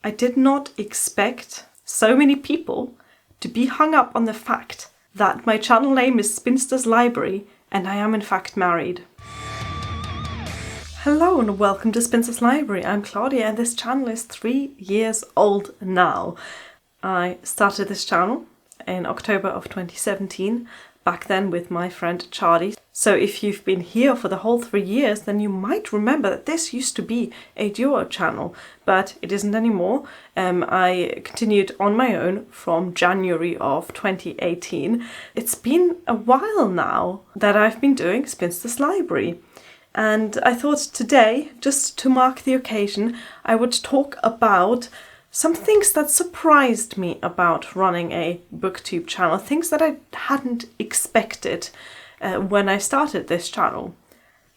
I did not expect so many people to be hung up on the fact that my channel name is Spinster's Library and I am in fact married. Hello and welcome to Spinster's Library. I'm Claudia and this channel is 3 years old now. I started this channel in October of 2017, back then with my friend Charlie. So if you've been here for the whole 3 years, then you might remember that this used to be a duo channel, but it isn't anymore. I continued on my own from January of 2018. It's been a while now that I've been doing Spinster's Library. And I thought today, just to mark the occasion, I would talk about some things that surprised me about running a booktube channel, things that I hadn't expected when I started this channel.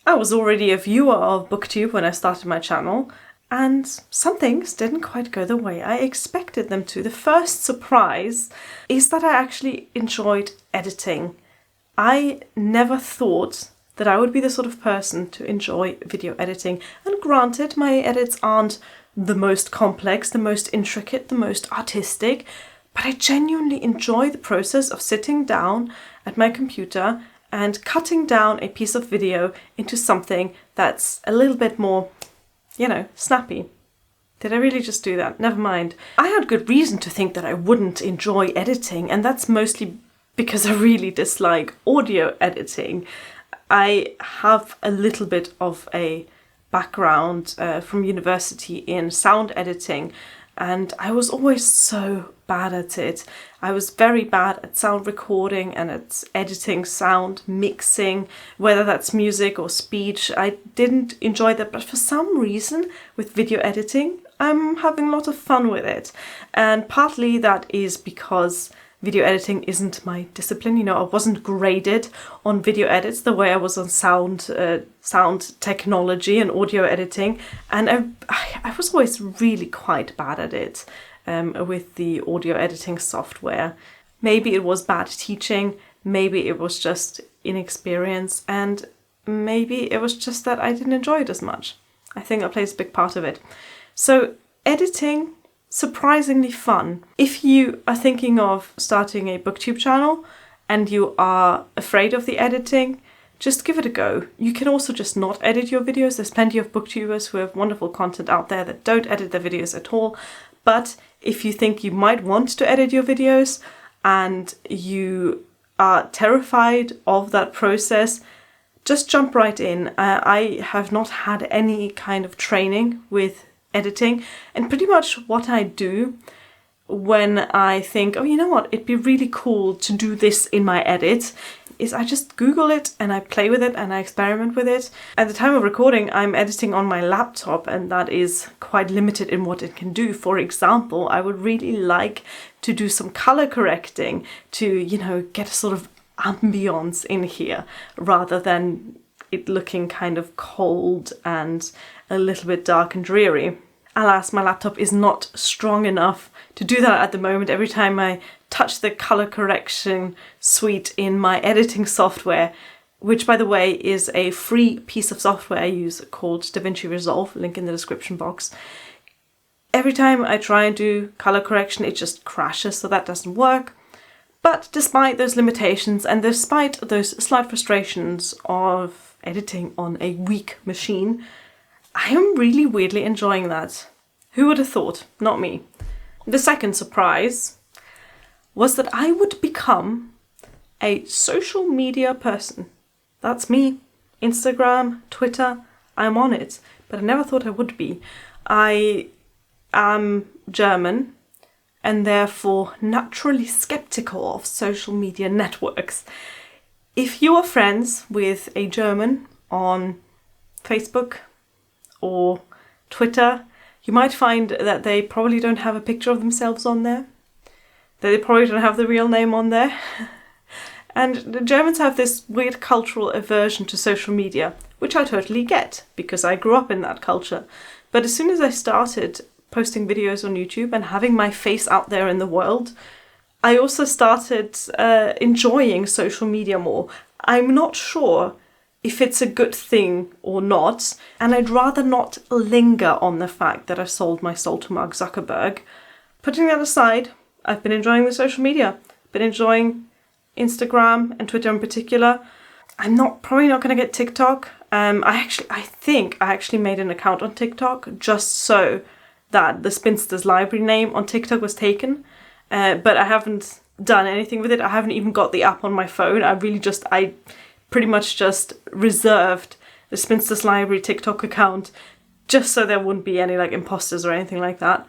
I was already a viewer of booktube when I started my channel, and some things didn't quite go the way I expected them to. The first surprise is that I actually enjoyed editing. I never thought that I would be the sort of person to enjoy video editing, and granted, my edits aren't the most complex, the most intricate, the most artistic, but I genuinely enjoy the process of sitting down at my computer and cutting down a piece of video into something that's a little bit more, snappy. Did I really just do that? Never mind. I had good reason to think that I wouldn't enjoy editing, and that's mostly because I really dislike audio editing. I have a little bit of a background from university in sound editing, and I was always so bad at it. I was very bad at sound recording and at editing sound, mixing, whether that's music or speech. I didn't enjoy that, but for some reason with video editing, I'm having a lot of fun with it. And partly that is because video editing isn't my discipline. I wasn't graded on video edits the way I was on sound technology and audio editing, and I was always really quite bad at it with the audio editing software. Maybe it was bad teaching, maybe it was just inexperience, and maybe it was just that I didn't enjoy it as much. I think that plays a big part of it. So editing, surprisingly fun. If you are thinking of starting a booktube channel and you are afraid of the editing, just give it a go. You can also just not edit your videos. There's plenty of booktubers who have wonderful content out there that don't edit their videos at all. But if you think you might want to edit your videos and you are terrified of that process, just jump right in. I have not had any kind of training with editing, and pretty much what I do when I think, it'd be really cool to do this in my edit, is I just Google it and I play with it and I experiment with it. At the time of recording, I'm editing on my laptop, and that is quite limited in what it can do. For example, I would really like to do some color correcting to, get a sort of ambience in here rather than it looking kind of cold and a little bit dark and dreary. Alas, my laptop is not strong enough to do that at the moment. Every time I touch the color correction suite in my editing software, which by the way is a free piece of software I use called DaVinci Resolve, link in the description box. Every time I try and do color correction, it just crashes, so that doesn't work. But despite those limitations and despite those slight frustrations of editing on a weak machine, I am really weirdly enjoying that. Who would have thought? Not me. The second surprise was that I would become a social media person. That's me. Instagram, Twitter, I'm on it. But I never thought I would be. I am German and therefore naturally skeptical of social media networks. If you are friends with a German on Facebook or Twitter, you might find that they probably don't have a picture of themselves on there, that they probably don't have the real name on there. And the Germans have this weird cultural aversion to social media, which I totally get, because I grew up in that culture. But as soon as I started posting videos on YouTube and having my face out there in the world, I also started enjoying social media more. I'm not sure if it's a good thing or not, and I'd rather not linger on the fact that I've sold my soul to Mark Zuckerberg. Putting that aside, I've been enjoying the social media, been enjoying Instagram and Twitter in particular. I'm probably not going to get TikTok. I think I actually made an account on TikTok just so that the Spinsters Library name on TikTok was taken, but I haven't done anything with it. I haven't even got the app on my phone. I pretty much just reserved the Spinsters Library TikTok account just so there wouldn't be any like imposters or anything like that,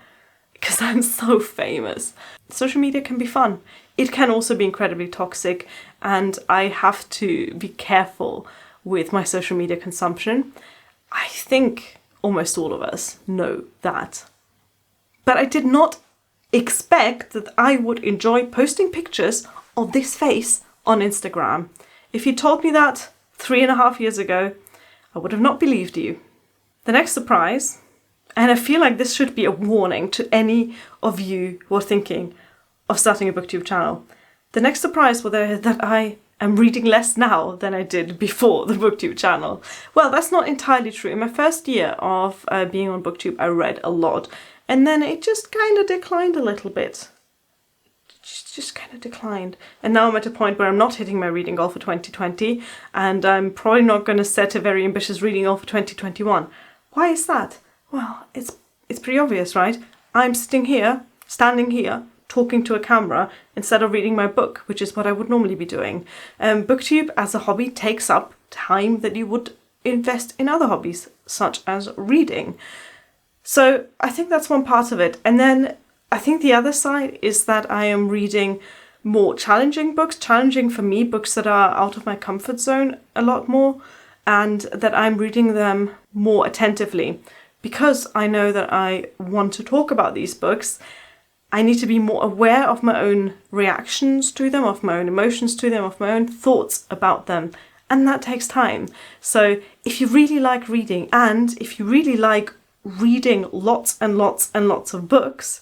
because I'm so famous. Social media can be fun. It can also be incredibly toxic, and I have to be careful with my social media consumption. I think almost all of us know that. But I did not expect that I would enjoy posting pictures of this face on Instagram. If you told me that 3.5 years ago, I would have not believed you. The next surprise, and I feel like this should be a warning to any of you who are thinking of starting a BookTube channel. The next surprise was that I am reading less now than I did before the BookTube channel. Well, that's not entirely true. In my first year of being on BookTube, I read a lot, and then it just kind of declined a little bit. Just kind of declined. And now I'm at a point where I'm not hitting my reading goal for 2020, and I'm probably not going to set a very ambitious reading goal for 2021. Why is that? Well, it's pretty obvious, right? I'm standing here, talking to a camera instead of reading my book, which is what I would normally be doing. BookTube as a hobby takes up time that you would invest in other hobbies, such as reading. So I think that's one part of it. And then I think the other side is that I am reading more challenging books, challenging for me, books that are out of my comfort zone a lot more, and that I'm reading them more attentively. Because I know that I want to talk about these books, I need to be more aware of my own reactions to them, of my own emotions to them, of my own thoughts about them. And that takes time. So if you really like reading, and if you really like reading lots and lots and lots of books,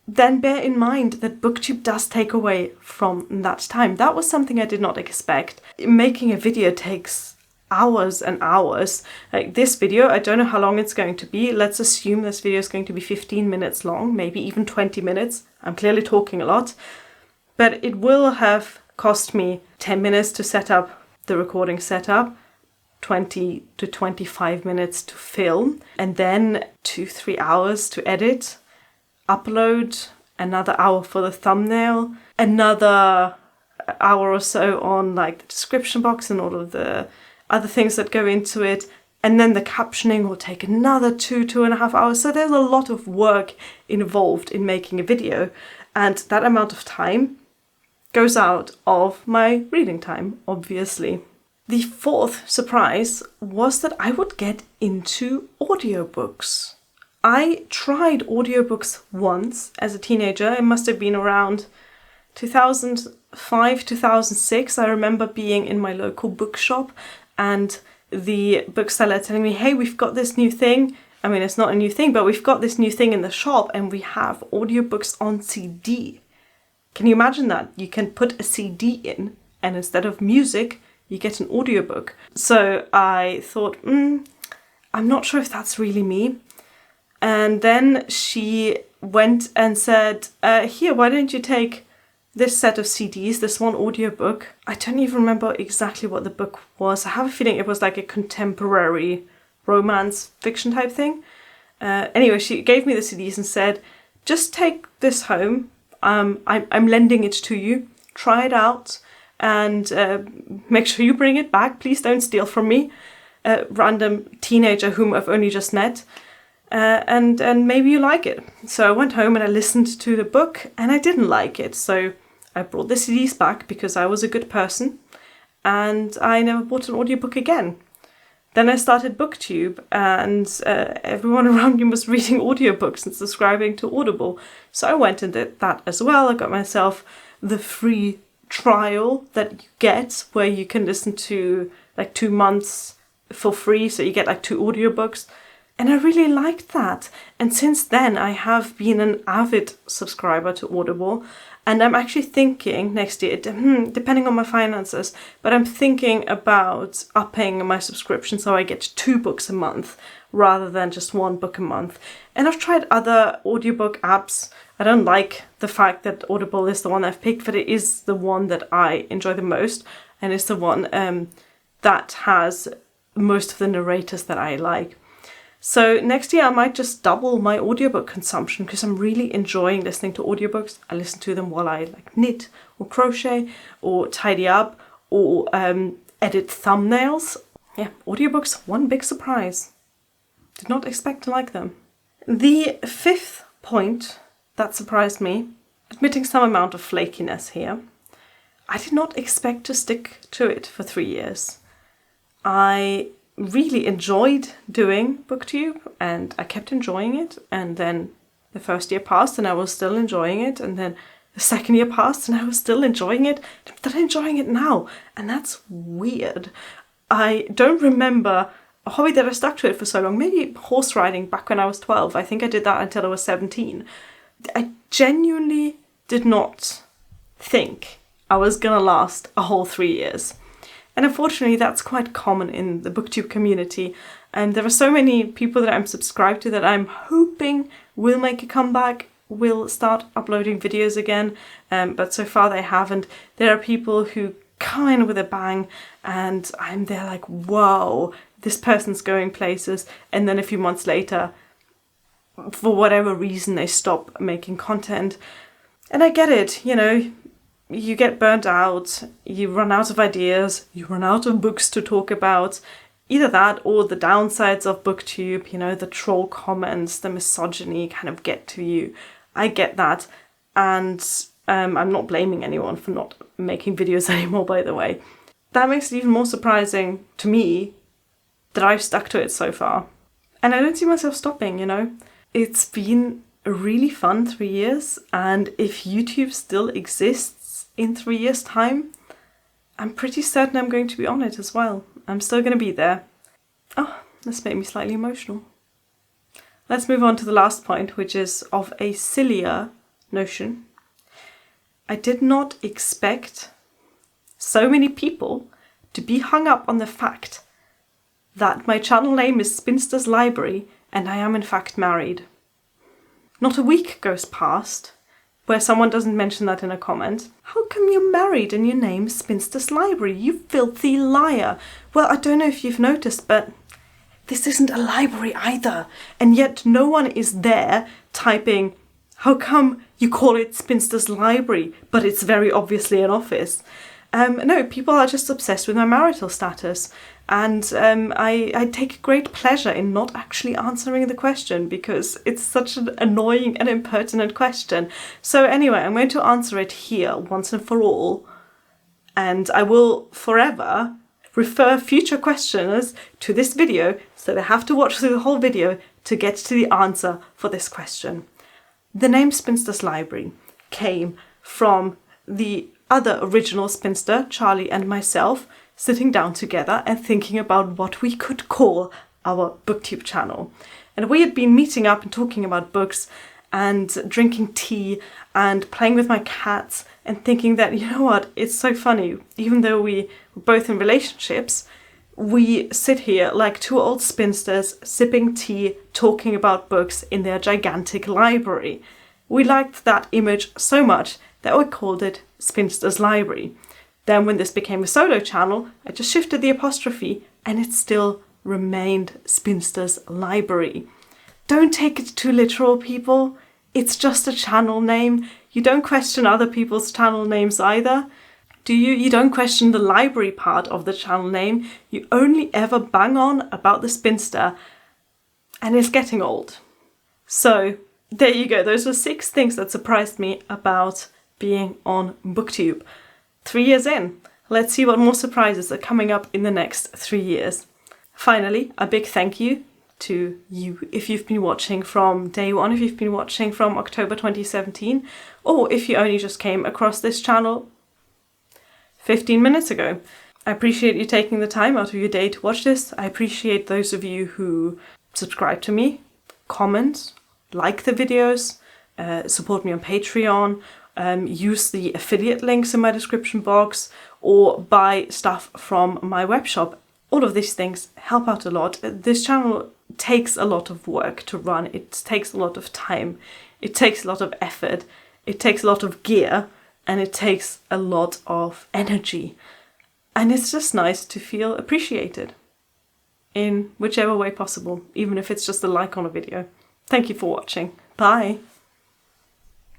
then bear in mind that BookTube does take away from that time. That was something I did not expect. Making a video takes hours and hours. Like this video, I don't know how long it's going to be. Let's assume this video is going to be 15 minutes long, maybe even 20 minutes. I'm clearly talking a lot, but it will have cost me 10 minutes to set up the recording setup, 20 to 25 minutes to film, and then 2-3 hours to edit, upload, another hour for the thumbnail, another hour or so on like the description box and all of the other things that go into it, and then the captioning will take another 2.5 hours. So there's a lot of work involved in making a video, and that amount of time goes out of my reading time, obviously. The fourth surprise was that I would get into audiobooks. I tried audiobooks once as a teenager. It must have been around 2005, 2006. I remember being in my local bookshop and the bookseller telling me, hey, we've got this new thing. I mean, it's not a new thing, but we've got this new thing in the shop and we have audiobooks on CD. Can you imagine that? You can put a CD in, and instead of music, you get an audiobook. So I thought, I'm not sure if that's really me. And then she went and said, here, why don't you take this set of CDs, this one audiobook. I don't even remember exactly what the book was. I have a feeling it was like a contemporary romance fiction type thing. Anyway, she gave me the CDs and said, just take this home. I'm lending it to you. Try it out and make sure you bring it back. Please don't steal from me. A random teenager whom I've only just met. And maybe you like it. So I went home and I listened to the book and I didn't like it. So I brought the CDs back because I was a good person and I never bought an audiobook again. Then I started BookTube and everyone around me was reading audiobooks and subscribing to Audible. So I went and did that as well. I got myself the free trial that you get where you can listen to like 2 months for free. So you get like 2 audiobooks. And I really liked that. And since then, I have been an avid subscriber to Audible. And I'm actually thinking next year, depending on my finances, but I'm thinking about upping my subscription so I get 2 books a month rather than just 1 book a month. And I've tried other audiobook apps. I don't like the fact that Audible is the one I've picked, but it is the one that I enjoy the most. And it's the one that has most of the narrators that I like. So next year I might just double my audiobook consumption because I'm really enjoying listening to audiobooks. I listen to them while I knit or crochet or tidy up or edit thumbnails. Yeah, audiobooks, one big surprise. Did not expect to like them. The 5th point that surprised me, admitting some amount of flakiness here, I did not expect to stick to it for 3 years. I really enjoyed doing BookTube and I kept enjoying it, and then the first year passed and I was still enjoying it, and then the second year passed and I was still enjoying it, but I'm enjoying it now, and that's weird. I don't remember a hobby that I stuck to it for so long. Maybe horse riding back when I was 12. I think I did that until I was 17. I genuinely did not think I was gonna last a whole 3 years. And unfortunately, that's quite common in the BookTube community. And there are so many people that I'm subscribed to that I'm hoping will make a comeback, will start uploading videos again. But so far they haven't. There are people who come in with a bang and I'm there like, whoa, this person's going places. And then a few months later, for whatever reason, they stop making content. And I get it, you get burnt out, you run out of ideas, you run out of books to talk about. Either that or the downsides of BookTube, the troll comments, the misogyny kind of get to you. I get that. And I'm not blaming anyone for not making videos anymore, by the way. That makes it even more surprising to me that I've stuck to it so far. And I don't see myself stopping, It's been a really fun 3 years. And if YouTube still exists in 3 years' time, I'm pretty certain I'm going to be on it as well. I'm still going to be there. Oh, this made me slightly emotional. Let's move on to the last point, which is of a sillier notion. I did not expect so many people to be hung up on the fact that my channel name is Spinster's Library and I am in fact married. Not a week goes past where someone doesn't mention that in a comment. How come you're married and your name is Spinster's Library? You filthy liar. Well, I don't know if you've noticed, but this isn't a library either. And yet no one is there typing, how come you call it Spinster's Library, but it's very obviously an office? No, people are just obsessed with my marital status. And I take great pleasure in not actually answering the question because it's such an annoying and impertinent question. So anyway, I'm going to answer it here once and for all. And I will forever refer future questioners to this video, so they have to watch through the whole video to get to the answer for this question. The name Spinster's Library came from the other original spinster, Charlie, and myself, sitting down together and thinking about what we could call our BookTube channel. And we had been meeting up and talking about books and drinking tea and playing with my cats and thinking that, it's so funny. Even though we were both in relationships, we sit here like 2 old spinsters sipping tea, talking about books in their gigantic library. We liked that image so much that we called it Spinster's Library. Then when this became a solo channel, I just shifted the apostrophe and it still remained Spinster's Library. Don't take it too literal, people. It's just a channel name. You don't question other people's channel names either. Do you? You don't question the library part of the channel name. You only ever bang on about the spinster, and it's getting old. So there you go. Those were 6 things that surprised me about being on BookTube. 3 years in. Let's see what more surprises are coming up in the next 3 years. Finally, a big thank you to you if you've been watching from day one, if you've been watching from October 2017, or if you only just came across this channel 15 minutes ago. I appreciate you taking the time out of your day to watch this. I appreciate those of you who subscribe to me, comment, like the videos, support me on Patreon, use the affiliate links in my description box, or buy stuff from my web shop. All of these things help out a lot. This channel takes a lot of work to run. It takes a lot of time. It takes a lot of effort. It takes a lot of gear, and it takes a lot of energy. And it's just nice to feel appreciated in whichever way possible, even if it's just a like on a video. Thank you for watching. Bye!